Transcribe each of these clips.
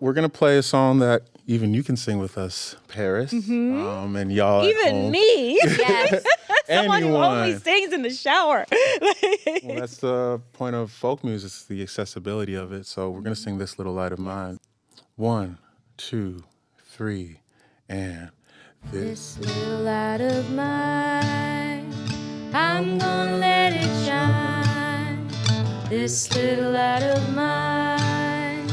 We're going to play a song that even you can sing with us, Paris. And y'all at Even home. me? Yes. Someone who Anyone. only sings in the shower. Well, that's the point of folk music, it's the accessibility of it. So we're going to sing This Little Light of Mine. 1, 2, 3, and This little light of mine, I'm gonna let it shine. This little light of mine,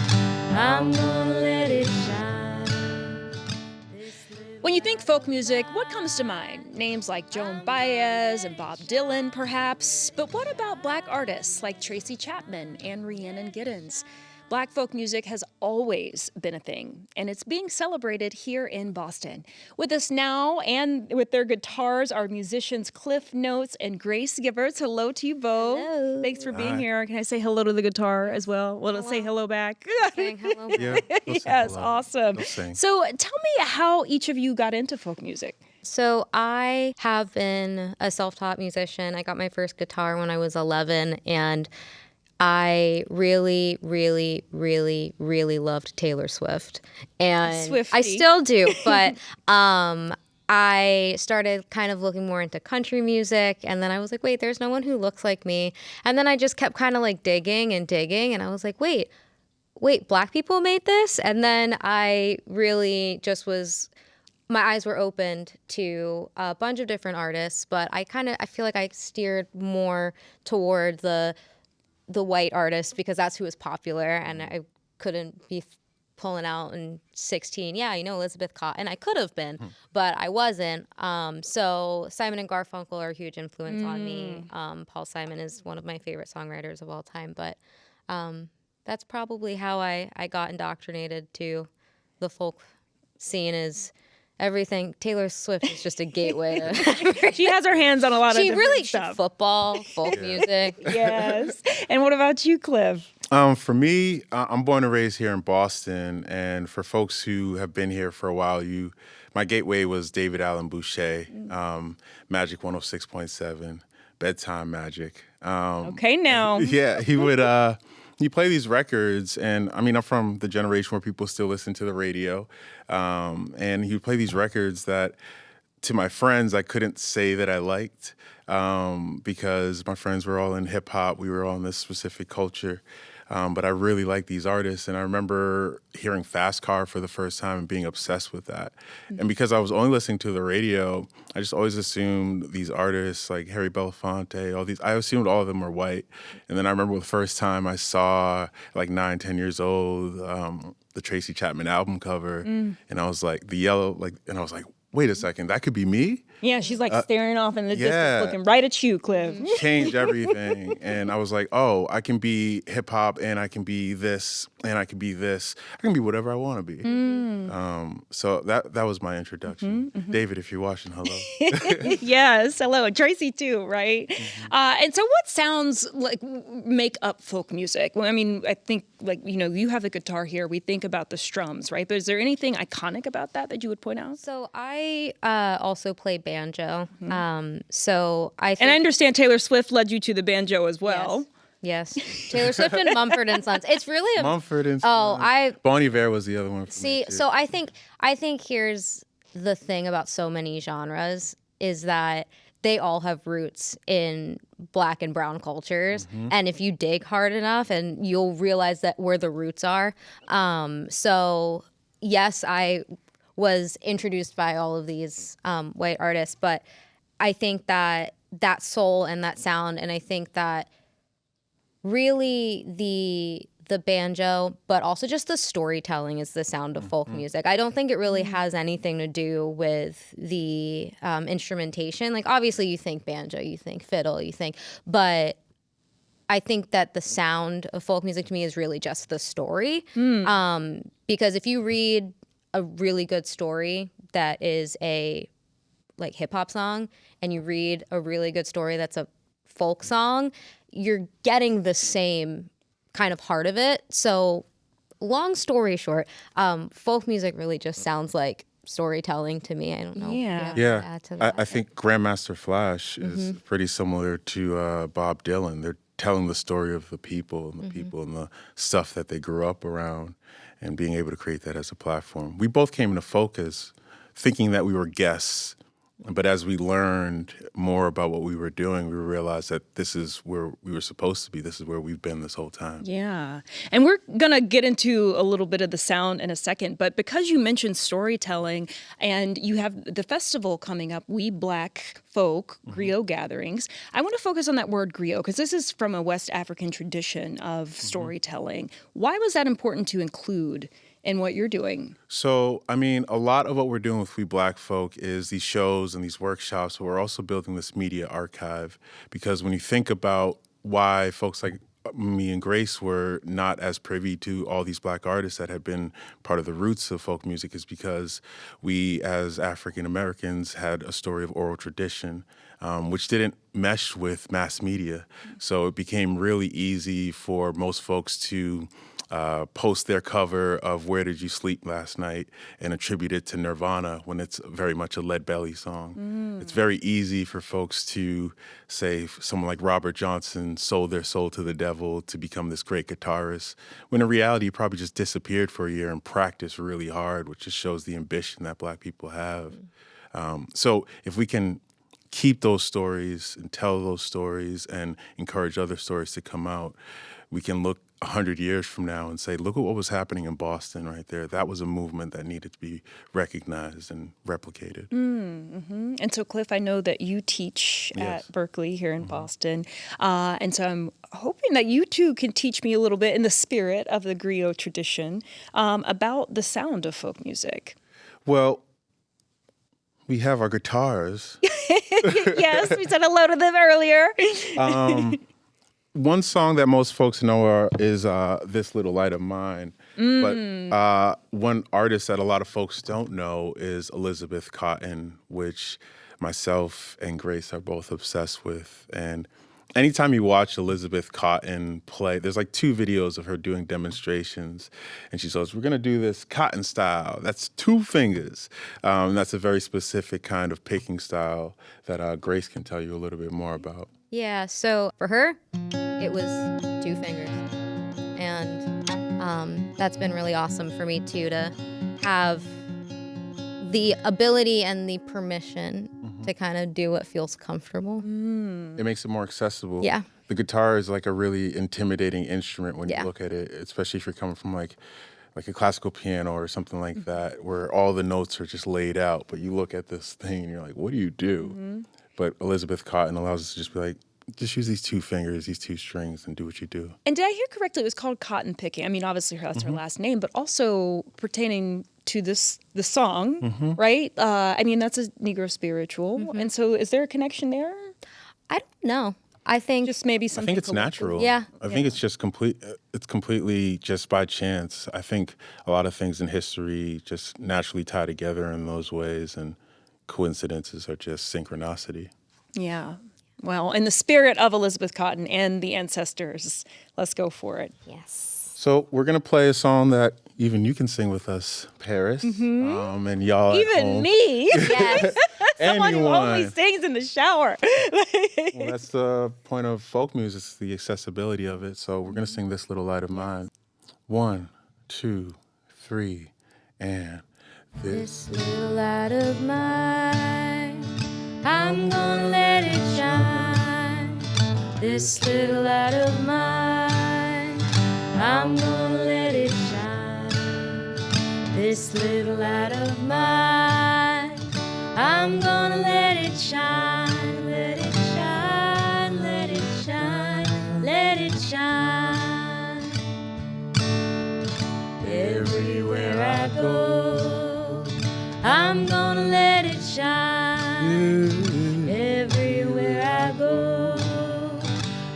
I'm gonna let it shine. When you think folk music, what comes to mind? Names like Joan Baez and Bob Dylan, perhaps. But what about Black artists like Tracy Chapman and Rhiannon Giddens? Black folk music has always been a thing, and it's being celebrated here in Boston. With us now and with their guitars are musicians Cliff Notez and Grace Givertz. Hello to you both. Hello. Thanks for being here. Can I say hello to the guitar as well? Well, let's say hello back. Saying hello. yeah. they'll sing Yes, hello. awesome. They'll sing. So tell me how each of you got into folk music. So I have been a self-taught musician. I got my first guitar when I was 11, and I really, really, really, really loved Taylor Swift. And Swiftie. I still do, but I started kind of looking more into country music, and then I was like, wait, there's no one who looks like me. And then I just kept kind of like digging, and I was like, wait, Black people made this? And then I really just my eyes were opened to a bunch of different artists, but I feel like I steered more toward the white artists because that's who was popular, and I couldn't be pulling out in 16. Yeah, Elizabeth Cotten. I could have been, but I wasn't. So Simon and Garfunkel are a huge influence on me. Paul Simon is one of my favorite songwriters of all time, but that's probably how I got indoctrinated to the folk scene is everything. Taylor Swift is just a gateway to She has her hands on a lot of different she stuff. football, folk music. Yes. And what about you, Cliff? For me, I'm born and raised here in Boston, and for folks who have been here for a while, my gateway was David Allen Boucher, Magic 106.7, Bedtime Magic. Okay, now. Yeah, he would he play these records, and I mean, I'm from the generation where people still listen to the radio, and he would play these records that, to my friends, I couldn't say that I liked because my friends were all in hip hop. We were all in this specific culture. But I really like these artists, and I remember hearing Fast Car for the first time and being obsessed with that. And because I was only listening to the radio, I just always assumed these artists like Harry Belafonte, I assumed all of them were white. And then I remember the first time I saw, like 9, 10 years old, the Tracy Chapman album cover, and I was like, and I was like, wait a second, that could be me? Yeah, she's like staring off in the yeah. distance, looking right at you, Cliff. Changed everything. And I was like, oh, I can be hip hop, and I can be this, and I can be this. I can be whatever I want to be. So that was my introduction. David, if you're watching, hello. Yes, hello. And Tracy too, right? And so what sounds like make up folk music? Well, I mean, I think you have a guitar here. We think about the strums, right? But is there anything iconic about that you would point out? So I also play banjo. So I think, And I understand Taylor Swift led you to the banjo as well. Yes. Taylor Swift and Mumford and Sons. It's really Mumford and Oh, Sons. Bon Iver was the other one. For me, too. so I think here's the thing about so many genres is that they all have roots in Black and brown cultures. And if you dig hard enough, and you'll realize that where the roots are. So yes, I was introduced by all of these white artists, but I think that soul and that sound, and I think that really the banjo, but also just the storytelling is the sound of folk music. I don't think it really has anything to do with the instrumentation. Like, obviously you think banjo, you think fiddle, but I think that the sound of folk music to me is really just the story. Because if you read a really good story that is a hip hop song, and you read a really good story that's a folk song, you're getting the same kind of heart of it. So long story short, folk music really just sounds like storytelling to me. I don't know. Yeah. I think Grandmaster Flash is pretty similar to Bob Dylan. They're telling the story of the people and the people and the stuff that they grew up around. and being able to create that as a platform. We both came into folk as thinking that we were guests, but as we learned more about what we were doing, we realized that this is where we were supposed to be. This is where we've been this whole time. Yeah. And we're going to get into a little bit of the sound in a second, but because you mentioned storytelling and you have the festival coming up, We Black Folk Griot Gatherings, I want to focus on that word griot because this is from a West African tradition of storytelling. Why was that important to include in what you're doing? So, I mean, a lot of what we're doing with We Black Folk is these shows and these workshops, but we're also building this media archive because when you think about why folks like me and Grace were not as privy to all these Black artists that had been part of the roots of folk music is because we, as African Americans, had a story of oral tradition, which didn't mesh with mass media. So it became really easy for most folks to post their cover of Where Did You Sleep Last Night and attribute it to Nirvana when it's very much a Lead Belly song. It's very easy for folks to say someone like Robert Johnson sold their soul to the devil to become this great guitarist, when in reality he probably just disappeared for a year and practiced really hard, which just shows the ambition that Black people have. So if we can keep those stories and tell those stories and encourage other stories to come out, we can look 100 years from now and say, look at what was happening in Boston right there. That was a movement that needed to be recognized and replicated. And so, Cliff, I know that you teach at Berkeley here in Boston. And so I'm hoping that you too can teach me a little bit in the spirit of the griot tradition about the sound of folk music. Well, we have our guitars. Yes, we said hello to them earlier. One song that most folks know is This Little Light of Mine. But one artist that a lot of folks don't know is Elizabeth Cotten, which myself and Grace are both obsessed with. And anytime you watch Elizabeth Cotten play, there's like 2 videos of her doing demonstrations. And she says, we're going to do this Cotten style. That's 2 fingers. That's a very specific kind of picking style that Grace can tell you a little bit more about. Yeah, so for her, it was 2 fingers. And that's been really awesome for me, too, to have the ability and the permission to kind of do what feels comfortable. It makes it more accessible. Yeah. The guitar is like a really intimidating instrument when you Yeah. look at it, especially if you're coming from like a classical piano or something like that, where all the notes are just laid out. But you look at this thing and you're like, what do you do? But Elizabeth Cotten allows us to just be like, just use these 2 fingers, these 2 strings, and do what you do. And did I hear correctly? It was called cotton picking. I mean, obviously that's her last name, but also pertaining to the song, right? I mean, that's a Negro spiritual. And so is there a connection there? I don't know. I think Just maybe something. I think it's natural. Yeah. I think it's just it's completely just by chance. I think a lot of things in history just naturally tie together in those ways, and coincidences are just synchronicity. Yeah. Well, in the spirit of Elizabeth Cotten and the ancestors, let's go for it. Yes. So we're going to play a song that even you can sing with us, Paris, and y'all at Even home. me, Yes. someone who Anyone. only sings in the shower. Well, that's the point of folk music, is the accessibility of it. So we're going to sing This Little Light of Mine. 1, 2, 3, and This little light of mine, I'm gonna let it shine. This little light of mine, I'm gonna let it shine. This little light of mine, I'm gonna let it shine. Let it shine, let it shine, let it shine. Everywhere I go, I'm gonna let it shine. Everywhere I go,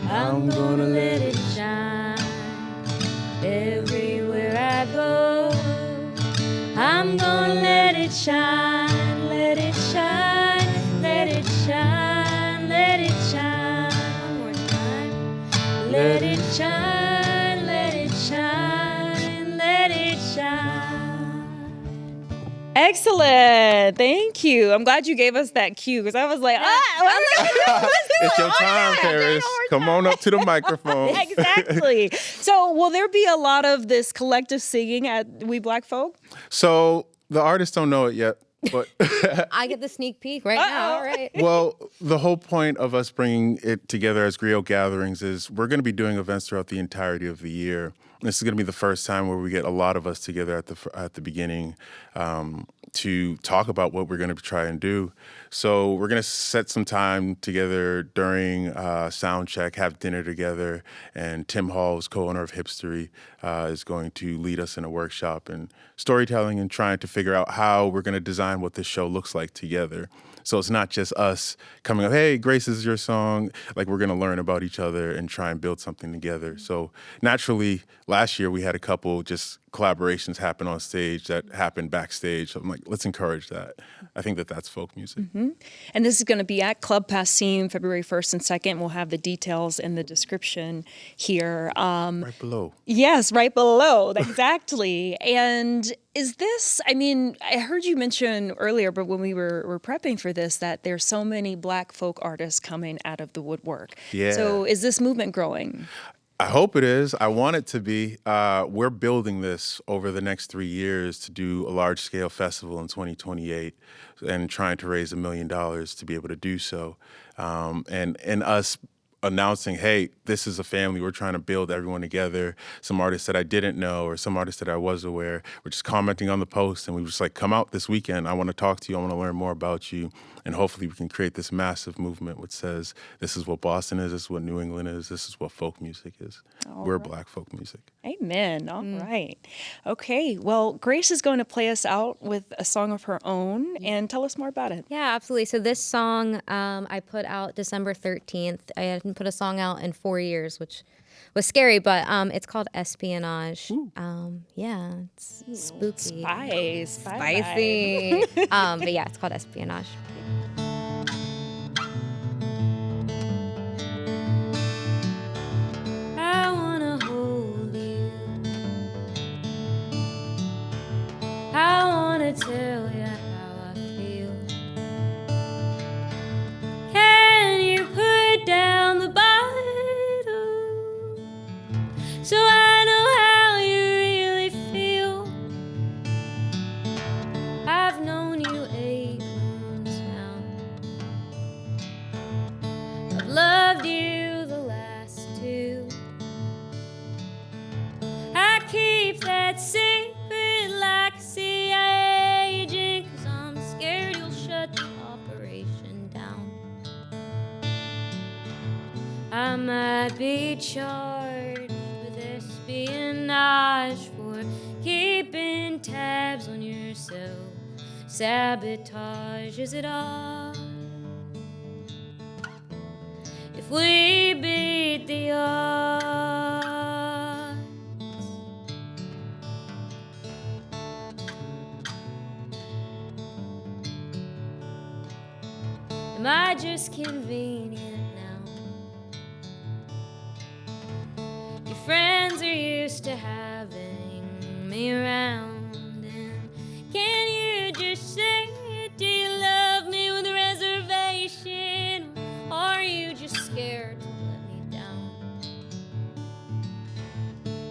I'm gonna let it shine. Everywhere I go, I'm gonna let it shine. Let it shine, let it shine, let it shine. One more time. Let it shine, let it shine, let it shine. Excellent. Thank you. I'm glad you gave us that cue because I was like, It's your time, Paris. Come on up to the microphone. Exactly. So will there be a lot of this collective singing at We Black Folk? So the artists don't know it yet, but I get the sneak peek right now. All right. well, the whole point of us bringing it together as Griot gatherings is we're going to be doing events throughout the entirety of the year. This is going to be the first time where we get a lot of us together at the beginning to talk about what we're going to try and do. So we're going to set some time together during sound check, have dinner together, and Tim Hall, who's co-owner of Hipstery, is going to lead us in a workshop and storytelling and trying to figure out how we're going to design what this show looks like together. So it's not just us coming up, hey, Grace, this is your song. Like, we're going to learn about each other and try and build something together. So naturally, last year we had a couple just collaborations happen on stage that happened backstage. So I'm like, let's encourage that. I think that that's folk music. Mm-hmm. And this is going to be at Club Passim, February 1st and 2nd. We'll have the details in the description here. Right below. Yes, right below. Exactly. And is this, I mean, I heard you mention earlier, but when we were prepping for this, that there's so many Black folk artists coming out of the woodwork. Yeah. So is this movement growing? I hope it is. I want it to be. We're building this over the next 3 years to do a large-scale festival in 2028 and trying to raise $1 million to be able to do so. And us announcing, hey, this is a family. We're trying to build everyone together. Some artists that I didn't know or some artists that I was aware were just commenting on the post, and we were just like, come out this weekend. I want to talk to you. I want to learn more about you. And hopefully we can create this massive movement which says this is what Boston is, this is what New England is, this is what folk music is. We're Black folk music. Amen. All right. Okay. Well, Grace is going to play us out with a song of her own and tell us more about it. Yeah, absolutely. So this song I put out December 13th. I hadn't put a song out in 4 years, which was scary, but it's called Espionage. Yeah, it's spooky. Spicy. But yeah, it's called Espionage. I wanna hold you. I wanna tell you how I feel. Can you put down the bottle so I know how you really feel? I've known you 8 months now. I've loved you the last 2. I keep that secret like a CIA agent, 'cause I'm scared you'll shut the operation down. I might be charged with espionage for keeping tabs on yourself. Sabotage, is it all? If we beat the odds, am I just convenient now? Your friends are used to having me around, and can you just say, do you love me with a reservation, or are you just scared to let me down?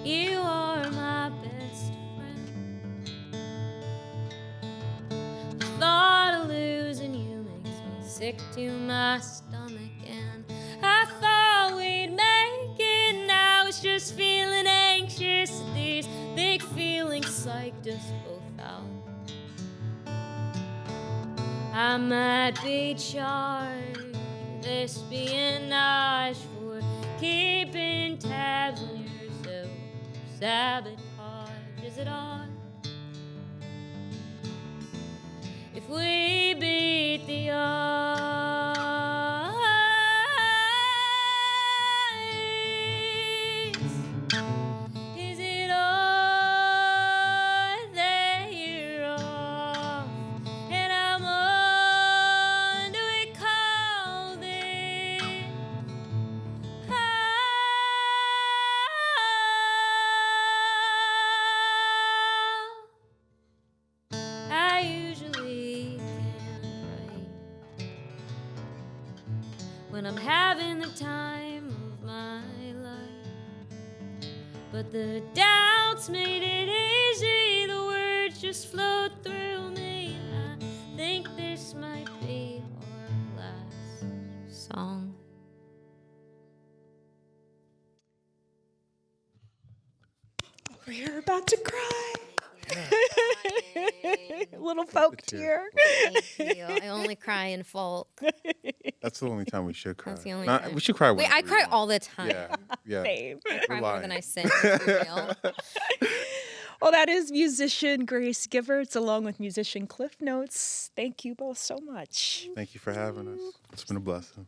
You are my best friend. The thought of losing you makes me sick to my stomach, and I thought we'd make it. Now it's just feeling anxious. These big feelings psyched us both out. I might be charged with espionage for keeping tabs on yourself. Sabotage, is it on? If we beat the odds, is it all that you're off and I'm on? Do we call this? I when I'm having the time of my life. But the doubts made it easy, the words just flowed through me. I think this might be our last song. We're about to cry. Little folk tear. Thank you. I only cry in folk. That's the only time we should cry. That's the only Not- time. We should cry. Wait, I whenever we cry want. all the time. Yeah. Same. I cry We're more lying. than I sing. Let's be real. Well, that is musician Grace Givertz along with musician Cliff Notez. Thank you both so much. Thank you for having us. It's been a blessing.